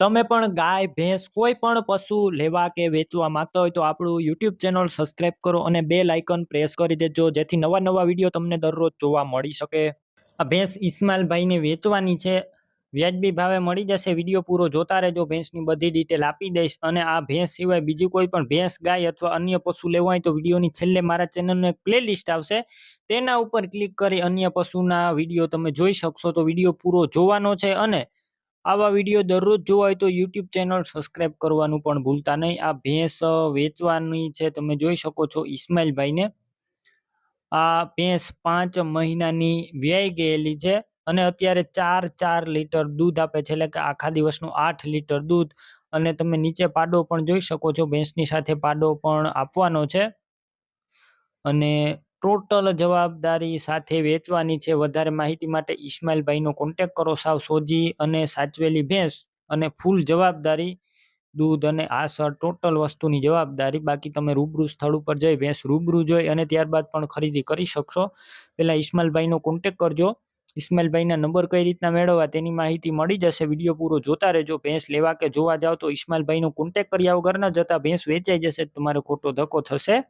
તમે પણ ગાય, ભેંસ કોઈ પણ પશુ લેવા કે વેચવા માંગતા હોય તો આપણું YouTube ચેનલ સબસ્ક્રાઇબ કરો અને બેલ આઇકન પ્રેસ કરી દેજો જેથી નવા વિડીયો તમને દરરોજ જોવા મળી શકે. આ ભેંસ ઇસ્માઇલભાઈને વેચવાની છે. વ્યાજબી ભાવે મળી જશે. વિડીયો પૂરો જોતા રહેજો. ભેંસની બધી ડિટેલ આપી દઈશ અને આ ભેંસ સિવાય બીજી કોઈ પણ ભેંસ, ગાય અથવા અન્ય પશુ લેવા હોય તો વિડીયોની છેલ્લે મારા ચેનલનું એક પ્લેલિસ્ટ આવશે. તેના ઉપર ક્લિક કરી અન્ય પશુના વિડીયો તમે જોઈ શકશો. તો વિડીયો પૂરો જોવાનો છે અને આવા વિડીયો દરરોજ જોવા હોય તો YouTube ચેનલ સબસ્ક્રાઇબ કરવાનું પણ ભૂલતા નહીં. આ ભેંસ વેચવાની છે. તમે જોઈ શકો છો ઇસ્માઇલભાઈને. આ ભેંસ 5 મહિનાની વ્યાઈ ગયેલી છે અને અત્યારે 4 લીટર દૂધ આપે છે, એટલે કે આખા દિવસનું 8 લીટર દૂધ. અને તમે નીચે પાડો પણ જોઈ શકો છો. ભેંસની સાથે પાડો પણ આપવાનો છે અને ટોટલ જવાબદારી સાથે વેચવાની છે. વધારે માહિતી માટે ઇસ્માઇલભાઈનો કોન્ટેક્ટ કરો. સાવ સોજી અને સાચવેલી ભેંસ અને ફૂલ જવાબદારી, દૂધ અને આસળ ટોટલ વસ્તુની જવાબદારી. બાકી તમે રૂબરૂ સ્થળ ઉપર જઈ ભેંસ રૂબરૂ જોઈ અને ત્યારબાદ પણ ખરીદી કરી શકશો. પહેલા ઇસ્માઇલભાઈનો કોન્ટેક્ટ કરજો. ઇસ્માઇલભાઈના નંબર કઈ રીતના મેળવવા તેની માહિતી મળી જશે. વિડીયો પૂરો જોતા રહેજો. ભેંસ લેવા કે જોવા જાવ તો ઇસ્માઇલભાઈનો કોન્ટેક્ટ કર્યા વગર ન જતા. ભેંસ વેચાઈ જશે, તમારે ખોટો ધક્કો થશે.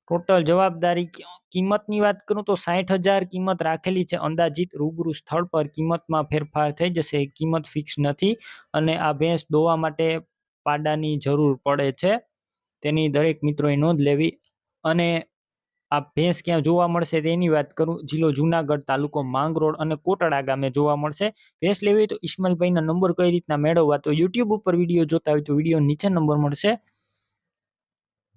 ટોટલ જવાબદારી. કિંમતની વાત કરું તો 60,000 કિંમત રાખેલી છે અંદાજિત. રૂબરૂ સ્થળ પર કિંમતમાં ફેરફાર થઈ જશે. કિંમત ફિક્સ નથી અને આ ભેંસ દોવા માટે પાડાની જરૂર પડે છે. તેની દરેક મિત્રોએ નોંધ લેવી. અને આ ભેંસ ક્યાં જોવા મળશે તેની વાત કરું. જિલ્લો જુનાગઢ, તાલુકો માંગરોળ અને કોટડા ગામે જોવા મળશે. ભેંસ લેવી હોય તો ઇસ્માઇલભાઈના નંબર કઈ રીતના મેળવવા, તો યુટ્યુબ ઉપર વિડીયો જોતા હોય તો વિડીયો નીચે નંબર મળશે.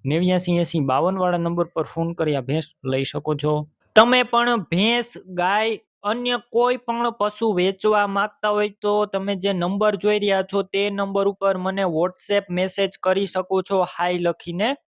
898052 વાળા નંબર પર ફોન કરી આ ભેંસ લઈ શકો છો. તમે પણ ભેંસ, ગાય, અન્ય કોઈ પણ પશુ વેચવા માંગતા હોય તો તમે જે નંબર જોઈ રહ્યા છો તે નંબર ઉપર મને વોટ્સએપ મેસેજ કરી શકો છો હાય લખીને.